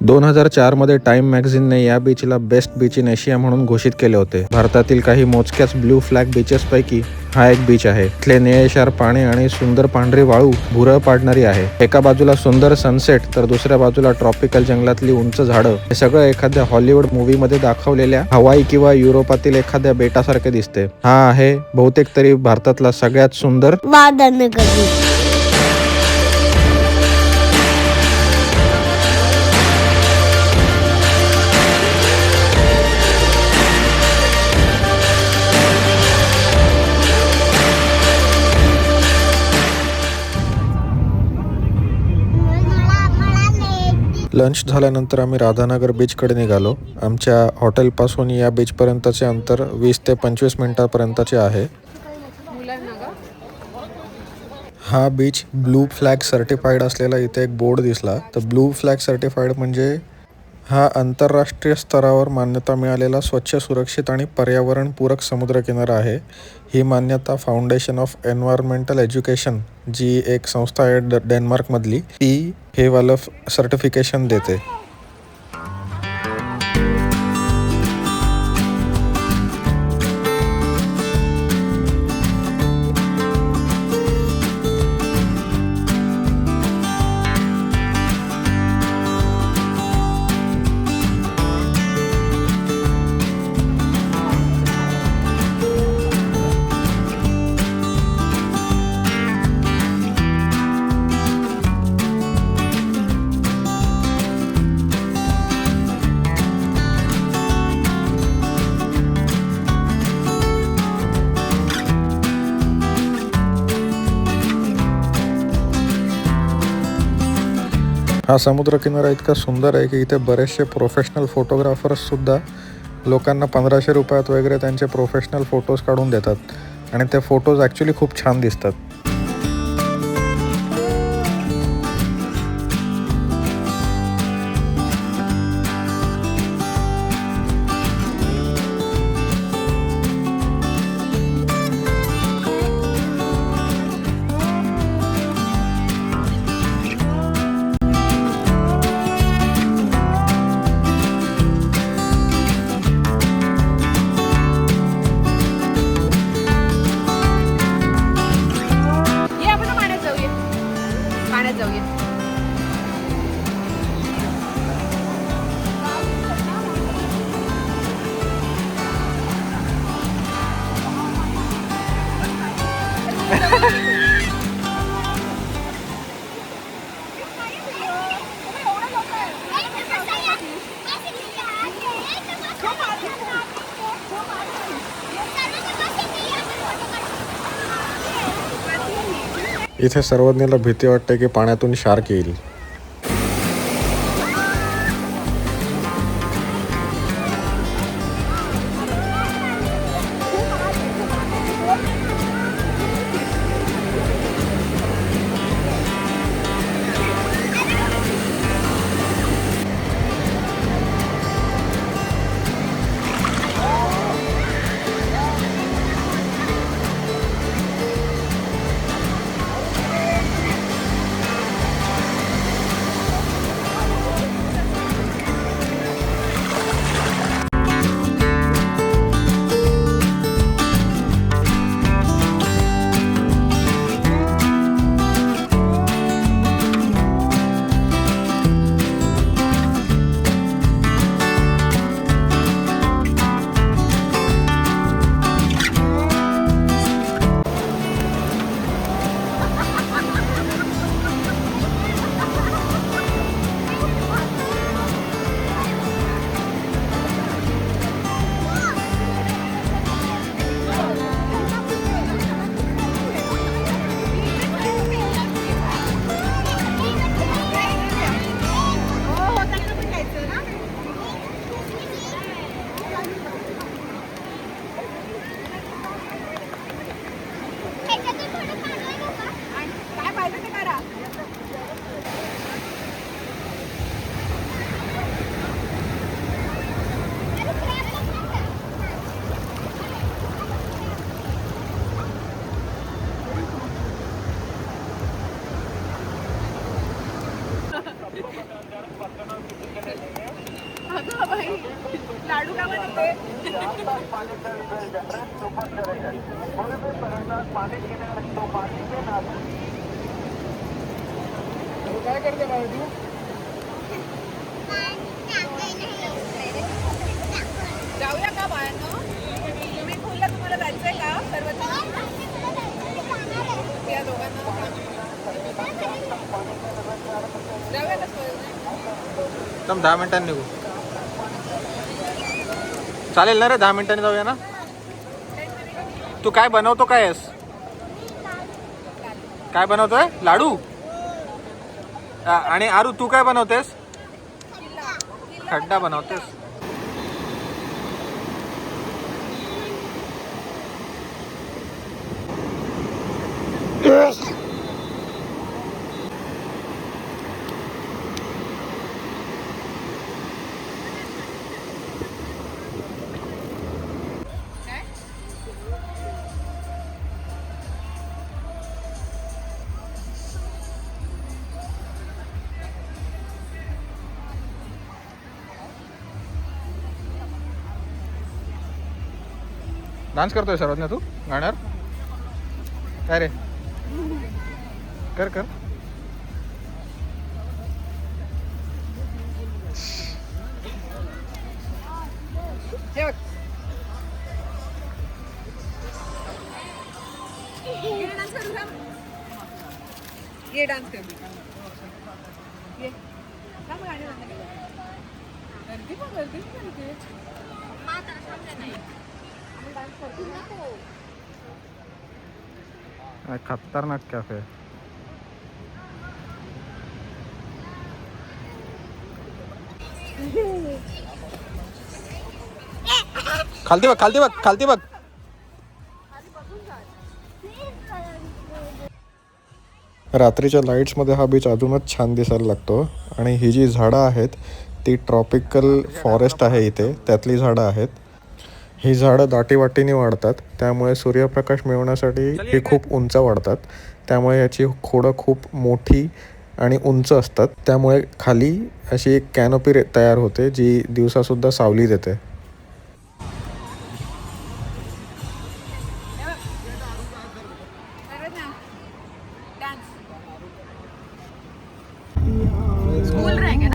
2004 मध्ये टाइम मॅगझिनने या बीचला बेस्ट बीच इन एशिया म्हणून घोषित केले होते. भारतातील काही मोजक्याच ब्लू फ्लॅग बीचेस पैकी हा एक बीच आहे. इथले निळेशार पाणी आणि सुंदर पांढरी वाळू भुरळ पाडणारी आहे. एका बाजूला सुंदर सनसेट तर दुसऱ्या बाजूला ट्रॉपिकल जंगलातली उंच झाडं. हे सगळं एखाद्या हॉलिवूड मूवी मध्ये दाखवलेल्या हवाई किंवा युरोपातील एखाद्या बेटासारखे दिसते. हा आहे बहुतेक तरी भारतातला सगळ्यात सुंदर वादनगर बीच. लंच झाल्यानंतर आम्ही राधानगर बीचकडे निघालो. आमच्या हॉटेलपासून या बीचपर्यंतचे अंतर 20 ते 25 मिनिटांपर्यंतचे आहे. हा बीच ब्लू फ्लॅग सर्टिफाईड असलेला इथे एक बोर्ड दिसला. तर ब्लू फ्लॅग सर्टिफाईड म्हणजे हा आंतरराष्ट्रीय स्तरावर मान्यता मिळालेला स्वच्छ, सुरक्षित आणि पर्यावरणपूरक समुद्रकिनारा आहे. ही मान्यता फाउंडेशन ऑफ एन्व्हायरमेंटल एज्युकेशन, जी एक संस्था आहे डेन्मार्कमधली, ती हे वालं सर्टिफिकेशन देते. हा समुद्रकिनारा इतका सुंदर आहे की इथे बरेचसे प्रोफेशनल फोटोग्राफर्ससुद्धा लोकांना 1500 रुपयात वगैरे त्यांचे प्रोफेशनल फोटोज काढून देतात आणि ते फोटोज ॲक्च्युली खूप छान दिसतात. इथे सर्वज्ञाला भीती वाटते की पाण्यातून शार्क येईल. लाडू का बनवते? काय करते बाबा तू? जाऊया का बाळांनो? स्विमिंग पूलला तुम्हाला जायचंय का सर्वजण? या दोघांना जाऊया का सर्वजण? 10 मिनिटांनी निघू. चालेल ना रे, 10 मिनिटांनी जाऊया ना. तू काय बनवतो काय आहेस? काय बनवतोय? लाडू. आणि आरू तू काय बनवतेस? खड्डा बनवतेस. डान्स करतोय सर्वात ना तू गाण्यावर? काय रे, कर कर. ये डान्स कर. ये गर्दी पण करते. खतरनाक कॅफे. खालती बघ, खालती बघ, खालती बघ. रात्रीच्या लाईट्समध्ये हा बीच अजूनच छान दिसायला लागतो. आणि ही जी झाडं आहेत ती ट्रॉपिकल फॉरेस्ट आहे इथे, त्यातली झाडं आहेत. ही झाडं दाटीवाटीने वाढतात, त्यामुळे सूर्यप्रकाश मिळवण्यासाठी ही खूप उंच वाढतात. त्यामुळे याची खोडं खूप मोठी आणि उंच असतात. त्यामुळे खाली अशी एक कॅनोपी तयार होते जी दिवसासुद्धा सावली देते.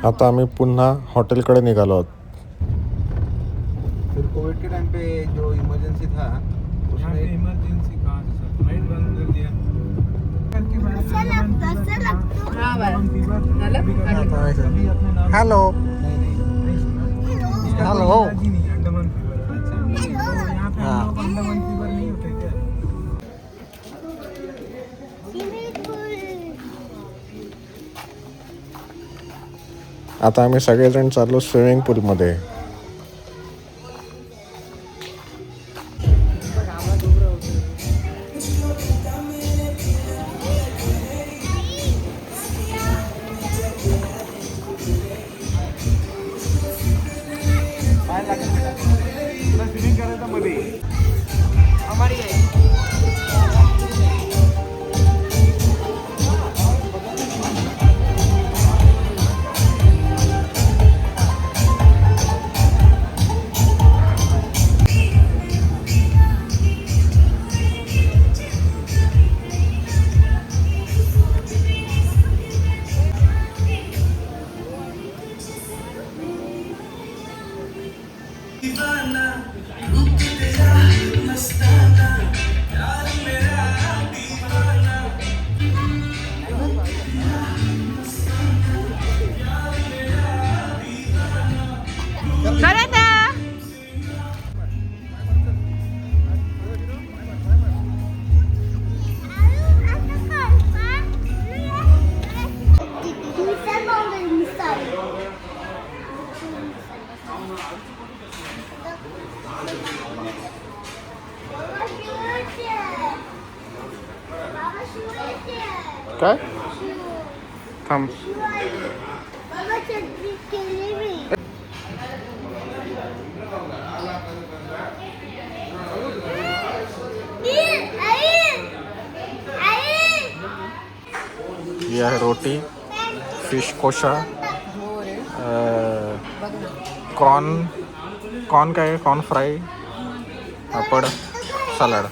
आता आम्ही पुन्हा हॉटेलकडे निघालो आहोत. फिर कोविड के टाइम पे जो इमरजेंसी था उसमें इमरजेंसी कहाँ से सर लाइट बंद कर दिया. Hello hello. अंडमान फीवर. अच्छा, यहाँ पे हम लोग अंडमान फीवर नहीं होते क्या? आता आम्ही सगळेजण चाललो स्विमिंग पूलमध्ये. स्विमिंग करायचं मध्ये हमारी है. काय थांब. ही आहे रोटी, फिश कोशा, कॉर्न काय कॉर्न फ्राय, पापड, सलाड.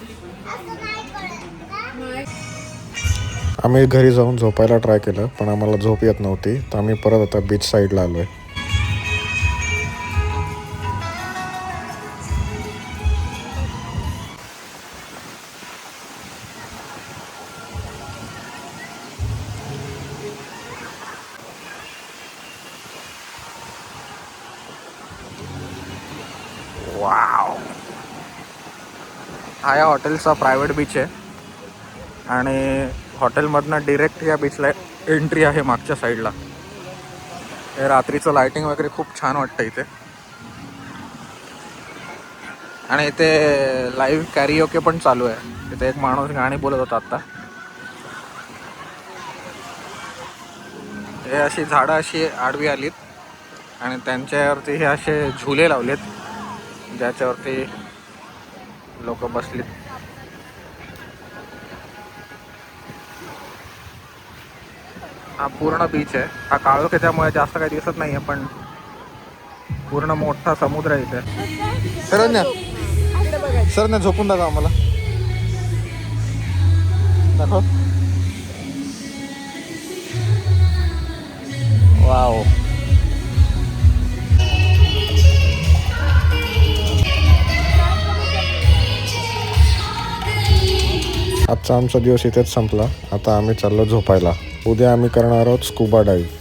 आम्ही घरी जाऊन झोपायला ट्राय केलं पण आम्हाला झोप येत नव्हती, तर आम्ही परत आता बीच साईडला आलो आहे. वाव, हा या हॉटेलचा प्रायव्हेट बीच आहे आणि हॉटेलमधनं डिरेक्ट या बीचला एंट्री आहे मागच्या साईडला. हे रात्रीचं लाइटिंग वगैरे खूप छान वाटतं इथे. आणि इथे लाईव्ह कॅरिओके पण चालू आहे. इथे एक माणूस गाणी बोलत होता आत्ता. हे अशी झाडं अशी आडवी आलीत आणि त्यांच्यावरती हे असे झुले लावलेत ज्याच्यावरती लोक बसलीत. हा पूर्ण बीच आहे. हा काळोख आहे त्यामुळे जास्त काही दिसत नाही आहे पण पूर्ण मोठा समुद्र आहे इथे. सरन्या झोपून दाखव आम्हाला. दाखव. वाव. आजचा आमचा दिवस इथेच संपला. आता आम्ही चाललो झोपायला. उद्या आम्ही करणार आहोत स्कुबा डाईव्ह.